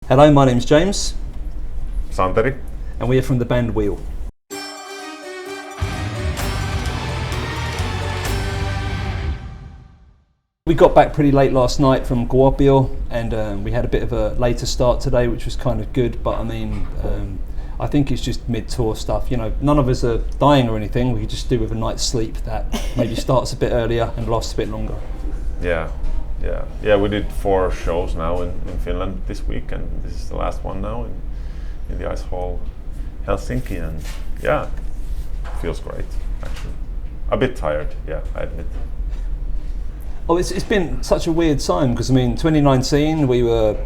Hello, my name's James. Santeri. And we are from the band Wheel. We got back pretty late last night from Kuopio, and we had a bit of a later start today, which was kind of good, but I mean, I think it's just mid-tour stuff. You know, none of us are dying or anything. We could just do with a night's sleep that maybe starts a bit earlier and lasts a bit longer. Yeah. We did 4 shows now in Finland this week, and this is the last one now in the ice hall Helsinki, and yeah, feels great actually. A bit tired, yeah, I admit. Oh, it's been such a weird time because I mean, 2019 we were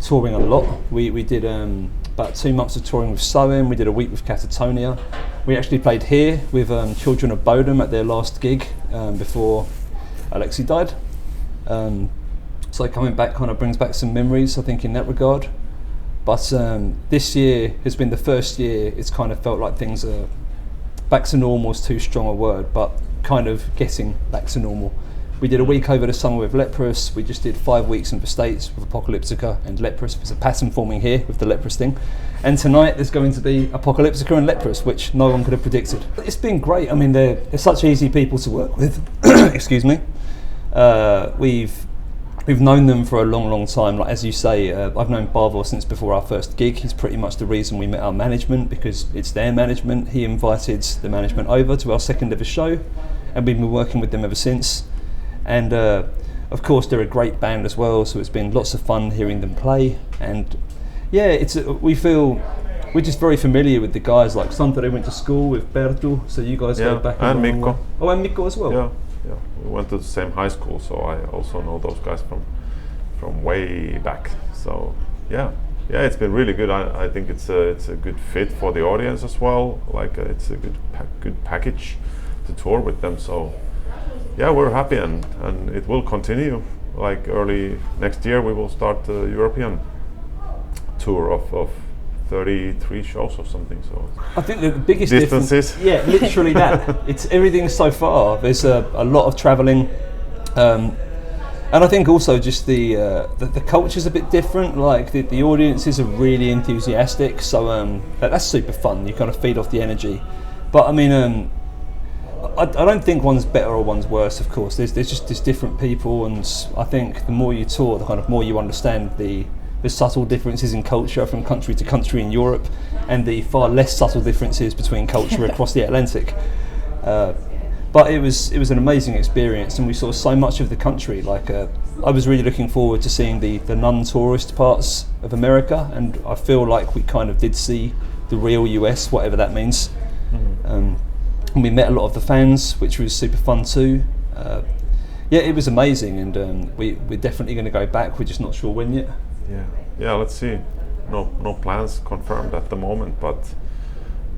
touring a lot. We did about 2 months of touring with Soen. We did a week with Catatonia. We actually played here with Children of Bodom at their last gig before Alexi died. So coming back kind of brings back some memories, I think, in that regard. But this year has been the first year it's kind of felt like things are back to normal is too strong a word, but kind of getting back to normal. We did a week over the summer with Leprous. We just did 5 weeks in the States with APOCALYPTICA and Leprous. There's a pattern forming here with the Leprous thing. And tonight there's going to be APOCALYPTICA and Leprous, which no one could have predicted. It's been great. I mean, they're such easy people to work with. Excuse me. We've known them for a long time. Like, as you say, I've known Barvor since before our first gig. He's pretty much the reason we met our management, because it's their management. He invited the management over to our second ever show, and we've been working with them ever since. And of course they're a great band as well, so it's been lots of fun hearing them play. And yeah, we're just very familiar with the guys. Like Santeri went to school with Pertu, so you guys go back. And Mikko. Oh, and Mikko as well. Yeah. We went to the same high school, so I also know those guys from way back. So yeah, it's been really good. I think it's a good fit for the audience as well. Like it's a good package to tour with them. So yeah, we're happy, and it will continue. Like early next year, we will start the European tour of 33 shows or something. So I think the biggest distances. Yeah, literally that. It's everything so far. There's a lot of travelling, and I think also just the culture's a bit different. Like the audiences are really enthusiastic, so that's super fun. You kind of feed off the energy. But I mean, I don't think one's better or one's worse. Of course, there's different people, and I think the more you tour, the kind of more you understand the subtle differences in culture from country to country in Europe, and the far less subtle differences between culture across the Atlantic. But it was an amazing experience, and we saw so much of the country. Like I was really looking forward to seeing the non-tourist parts of America, and I feel like we kind of did see the real US, whatever that means. And we met a lot of the fans, which was super fun too. Yeah, it was amazing, and we're definitely going to go back. We're just not sure when yet. Yeah. Let's see. No plans confirmed at the moment, but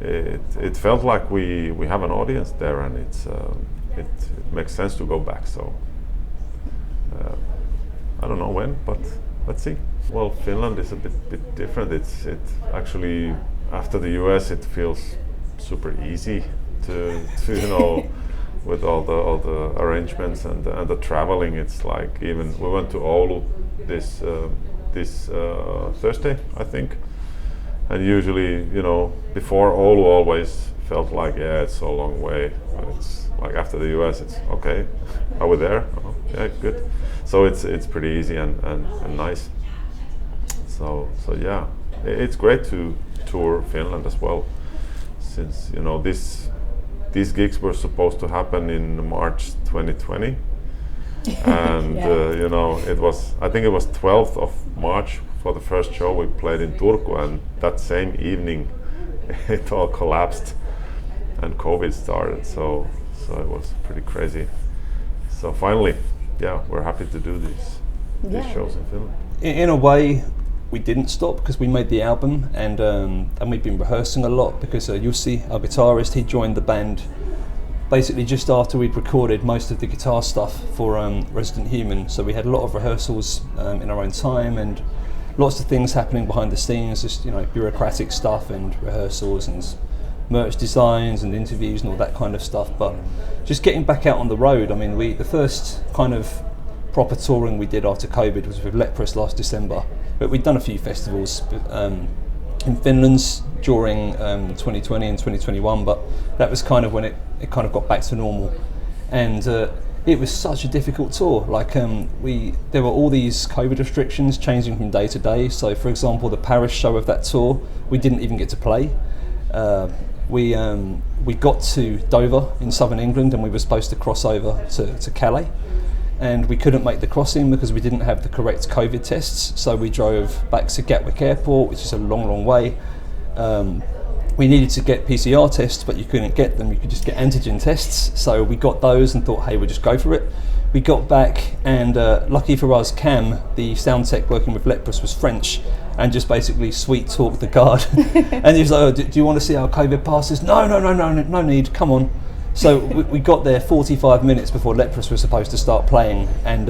it felt like we have an audience there, and it makes sense to go back. So I don't know when, but let's see. Well, Finland is a bit different. It actually, after the US, it feels super easy to with all the arrangements and the traveling. It's like, even we went to Oulu this Thursday, I think, and usually, before, Oulu always felt like, it's a long way, but it's like after the US, it's okay, are we there? Oh, yeah, good. So it's pretty easy and nice. So yeah, it's great to tour Finland as well, since these gigs were supposed to happen in March 2020, and I think it was 12th of March for the first show we played in Turku, and that same evening it all collapsed and COVID started, so it was pretty crazy. So finally, we're happy to do these shows in Finland. In a way, we didn't stop because we made the album, and we've been rehearsing a lot because Jussi, our guitarist, he joined the band basically just after we'd recorded most of the guitar stuff for Resident Human. So we had a lot of rehearsals in our own time, and lots of things happening behind the scenes, just bureaucratic stuff and rehearsals and merch designs and interviews and all that kind of stuff. But just getting back out on the road, I mean, the first kind of proper touring we did after COVID was with Leprous last December. But we'd done a few festivals in Finland during 2020 and 2021, but that was kind of when it kind of got back to normal. And it was such a difficult tour. Like there were all these COVID restrictions changing from day to day. So for example, the Paris show of that tour, we didn't even get to play. We got to Dover in southern England and we were supposed to cross over to Calais, and we couldn't make the crossing because we didn't have the correct COVID tests. So we drove back to Gatwick Airport, which is a long way. We needed to get PCR tests, but you couldn't get them. You could just get antigen tests. So we got those and thought, hey, we'll just go for it. We got back, and lucky for us, Cam, the sound tech working with Leprous, was French, and just basically sweet talked the guard. And he was like, oh, do you want to see our COVID passes? No need, come on. So we got there 45 minutes before Leprous was supposed to start playing, and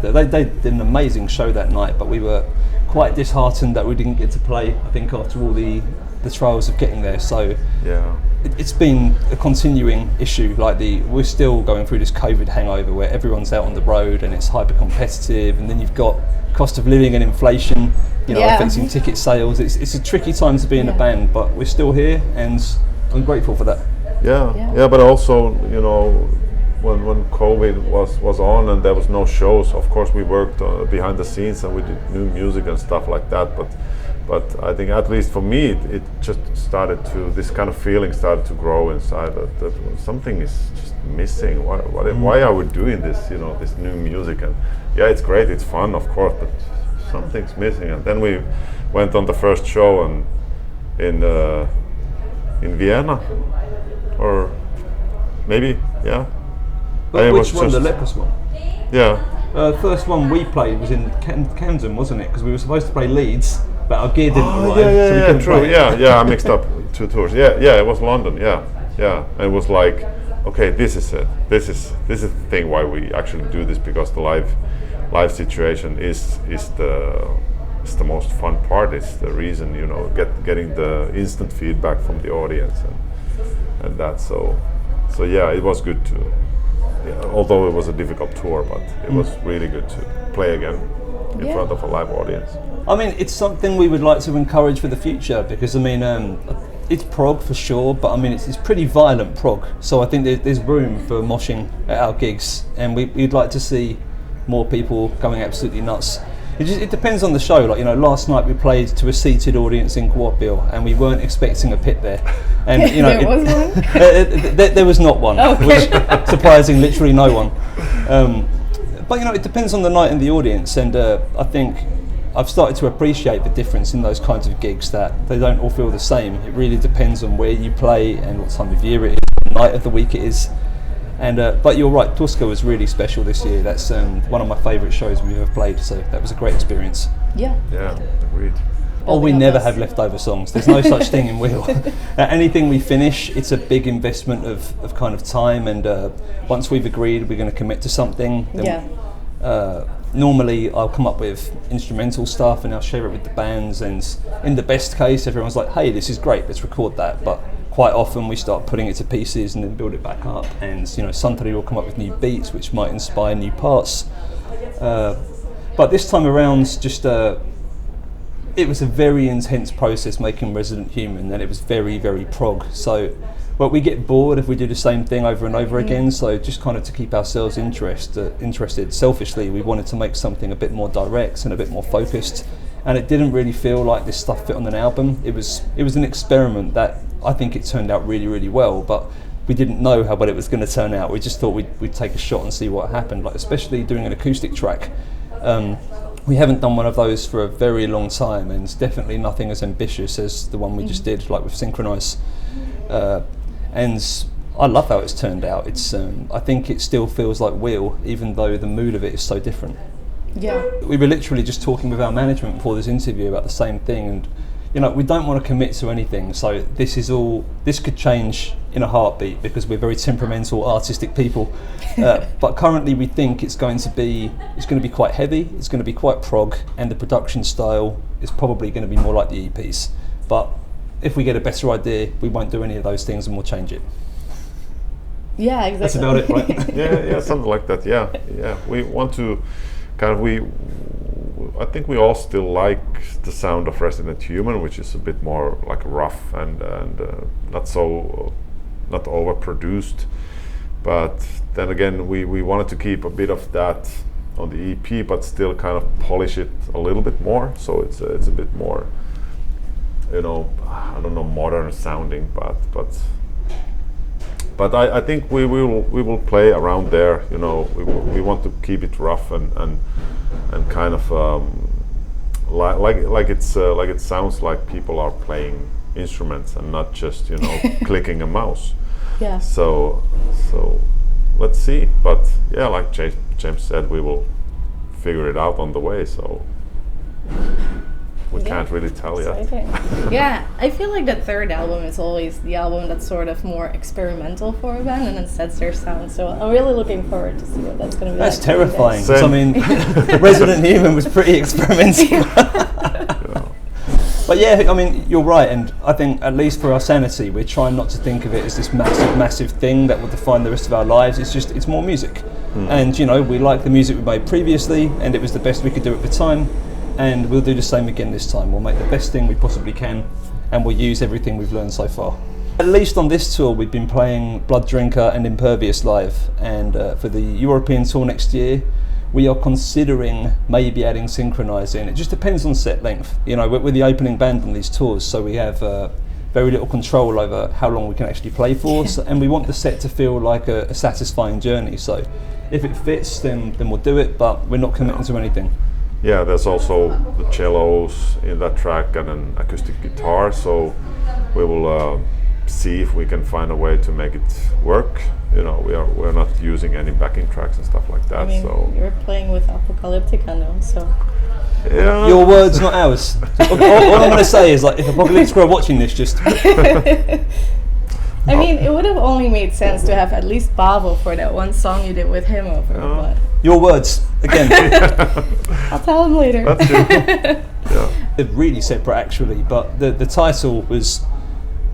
they did an amazing show that night, but we were quite disheartened that we didn't get to play, I think, after all the trials of getting there. So Yeah. it's been a continuing issue. Like we're still going through this COVID hangover where everyone's out on the road and it's hyper competitive, and then you've got cost of living and inflation, affecting ticket sales. It's a tricky time to be in a band, but we're still here, and I'm grateful for that. Yeah, but also, when COVID was on and there was no shows, of course we worked behind the scenes and we did new music and stuff like that. But I think, at least for me, it just started to, this kind of feeling started to grow inside that something is just missing. Why are we doing this? This new music, and yeah, it's great, it's fun, of course, but something's missing. And then we went on the first show in Vienna, or maybe, yeah. But which one, the Leprous one? Yeah. First one we played was in Camden, wasn't it? Because we were supposed to play Leeds, but our gear didn't arrive. Yeah, true. I mixed up two tours. Yeah, it was London. Yeah. And it was like, okay, this is it. This is the thing why we actually do this, because the live situation is the most fun part. It's the reason, getting the instant feedback from the audience and that. So yeah, it was good to. Yeah, although it was a difficult tour, but it was really good to play again in front of a live audience. I mean, it's something we would like to encourage for the future, because it's prog for sure, but it's pretty violent prog. So I think there's room for moshing at our gigs, and we'd like to see more people going absolutely nuts. It depends on the show. Like, last night we played to a seated audience in Kuopio, and we weren't expecting a pit there. And there was one? There was not one, which surprising literally no one. But it depends on the night and the audience, and I think I've started to appreciate the difference in those kinds of gigs, that they don't all feel the same. It really depends on where you play and what time of year it is, what night of the week it is. And but you're right, Tuska was really special this year. That's one of my favourite shows we've ever played, so that was a great experience. Yeah, agreed. We never have leftover songs. There's no such thing in Wheel. Anything we finish, it's a big investment of kind of time, and once we've agreed we're going to commit to something, then normally I'll come up with instrumental stuff and I'll share it with the bands, and in the best case everyone's like, hey, this is great, let's record that. But quite often we start putting it to pieces and then build it back up, and Santeri will come up with new beats which might inspire new parts. But this time around, just it was a very intense process making Resident Human, and it was very, very prog. So we get bored if we do the same thing over and over again, so just kind of to keep ourselves interested, selfishly we wanted to make something a bit more direct and a bit more focused, and it didn't really feel like this stuff fit on an album. It was an experiment that I think it turned out really, really well, but we didn't know how well it was going to turn out. We just thought we'd take a shot and see what happened, like especially doing an acoustic track. We haven't done one of those for a very long time, and it's definitely nothing as ambitious as the one we just did, like with Synchronize. And I love how it's turned out. It's I think it still feels like Wheel, even though the mood of it is so different. Yeah. We were literally just talking with our management before this interview about the same thing, and we don't want to commit to anything, so this could change in a heartbeat, because we're very temperamental, artistic people. But currently we think it's going to be quite heavy, it's going to be quite prog, and the production style is probably going to be more like the EPs. But if we get a better idea, we won't do any of those things and we'll change it. Yeah, exactly. That's about it, right? yeah, something like that. Yeah. We want to I think we all still like the sound of Resident Human, which is a bit more like rough and not so not overproduced. But then again, we wanted to keep a bit of that on the EP, but still kind of polish it a little bit more. So it's a bit more, I don't know, modern sounding, but I think we will play around there. We want to keep it rough and kind of like it sounds like people are playing instruments and not just clicking a mouse. Yeah. So let's see. But yeah, like James said, we will figure it out on the way. So we can't really tell yet. Yeah, I feel like the third album is always the album that's sort of more experimental for a band and it sets their sound. So I'm really looking forward to see what that's going to be. That's like terrifying. Same. I mean, Resident Human was pretty experimental. But yeah, I mean, you're right, and I think at least for our sanity, we're trying not to think of it as this massive thing that will define the rest of our lives. It's more music, and we like the music we made previously, and it was the best we could do at the time, and we'll do the same again this time. We'll make the best thing we possibly can, and we'll use everything we've learned so far. At least on this tour, we've been playing Blood Drinker and Impervious live, and for the European tour next year, we are considering maybe adding Synchronize in. It just depends on set length. We're the opening band on these tours, so we have very little control over how long we can actually play for, and we want the set to feel like a satisfying journey. So if it fits, then we'll do it, but we're not committing to anything. Yeah, there's also the cellos in that track and an acoustic guitar, so we will see if we can find a way to make it work. We're not using any backing tracks and stuff like that. I mean, so you're playing with APOCALYPTICA now, so. Yeah. Your words, not ours. all I'm going to say is, like, if APOCALYPTICA are watching this, just. I mean, it would have only made sense to have at least Pavel for that one song you did with him over. But Your words again. I'll tell him later. That's true. Yeah. They're really separate, actually, but the title was.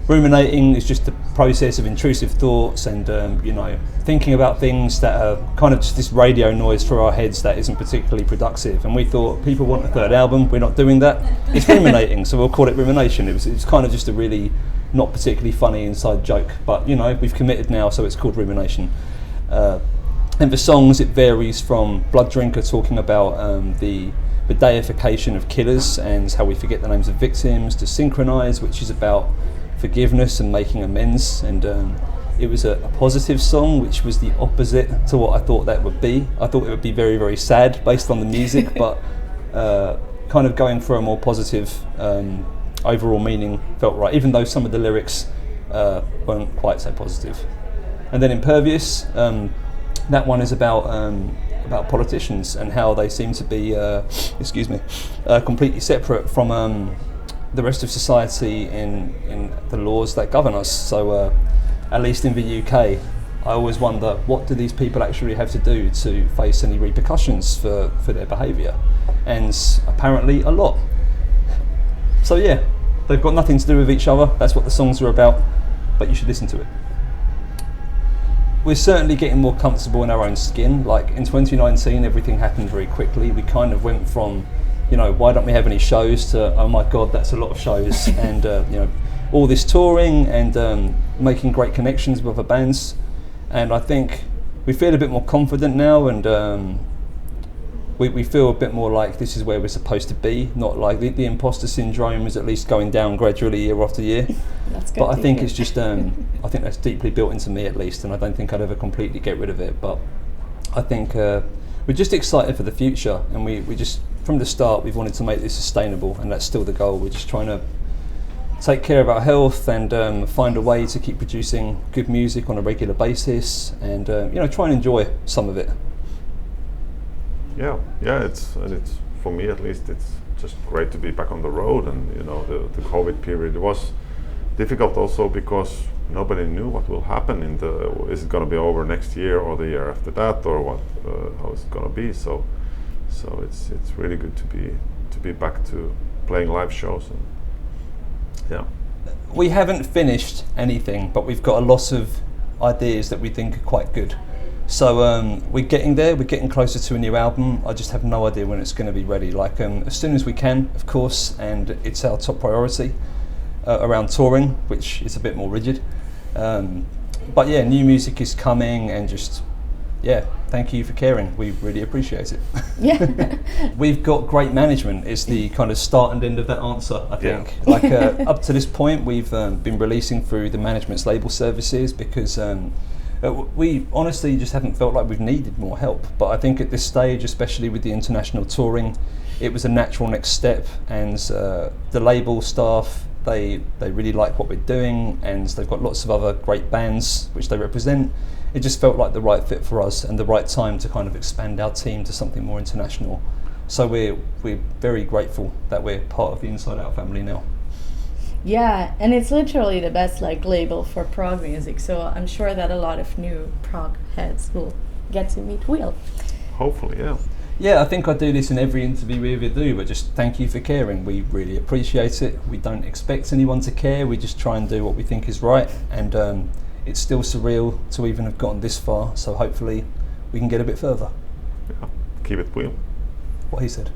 Ruminating is just the process of intrusive thoughts and thinking about things that are kind of just this radio noise through our heads that isn't particularly productive. And we thought, people want a third album, we're not doing that. It's ruminating, so we'll call it Rumination. It's kind of just a really not particularly funny inside joke, but we've committed now, so it's called Rumination. And for songs, it varies from Blood Drinker talking about the deification of killers and how we forget the names of victims, to Synchronize, which is about forgiveness and making amends, and it was a positive song, which was the opposite to what I thought that would be. I thought it would be very, very sad based on the music, but kind of going for a more positive overall meaning felt right, even though some of the lyrics weren't quite so positive. And then Impervious, that one is about politicians and how they seem to be completely separate from the rest of society in the laws that govern us. So at least in the UK, I always wonder, what do these people actually have to do to face any repercussions for their behaviour? And apparently a lot. So yeah, they've got nothing to do with each other. That's what the songs are about, but you should listen to it. We're certainly getting more comfortable in our own skin. Like in 2019, everything happened very quickly. We kind of went from why don't we have any shows to, oh my God, that's a lot of shows, and all this touring and making great connections with other bands. And I think we feel a bit more confident now, and we feel a bit more like this is where we're supposed to be, not like the imposter syndrome is at least going down gradually year after year. That's good. But I think it's just, I think that's deeply built into me at least, and I don't think I'd ever completely get rid of it. But I think we're just excited for the future, and we just, from the start, we've wanted to make this sustainable, and that's still the goal. We're just trying to take care of our health and find a way to keep producing good music on a regular basis, and try and enjoy some of it. Yeah, it's for me at least, it's just great to be back on the road. And the COVID period was difficult also because nobody knew what will happen is it going to be over next year or the year after that, or what how it's going to be. So it's really good to be back to playing live shows. And yeah, we haven't finished anything, but we've got a lot of ideas that we think are quite good. So we're getting there. We're getting closer to a new album. I just have no idea when it's going to be ready. Like as soon as we can, of course, and it's our top priority around touring, which is a bit more rigid. But yeah, new music is coming, and just thank you for caring. We really appreciate it. Yeah. We've got great management is the kind of start and end of that answer, I think. Like up to this point, we've been releasing through the management's label services because we honestly just haven't felt like we've needed more help. But I think at this stage, especially with the international touring, it was a natural next step, and the label staff, they really like what we're doing, and they've got lots of other great bands which they represent. It just felt like the right fit for us and the right time to kind of expand our team to something more international. So we're very grateful that we're part of the Inside Out family now. Yeah, and it's literally the best like label for prog music, so I'm sure that a lot of new prog heads will get to meet Will. Hopefully, yeah. Yeah, I think I do this in every interview we ever do, but just thank you for caring. We really appreciate it. We don't expect anyone to care. We just try and do what we think is right, and it's still surreal to even have gotten this far, so hopefully we can get a bit further. Yeah. Keep it real. What he said.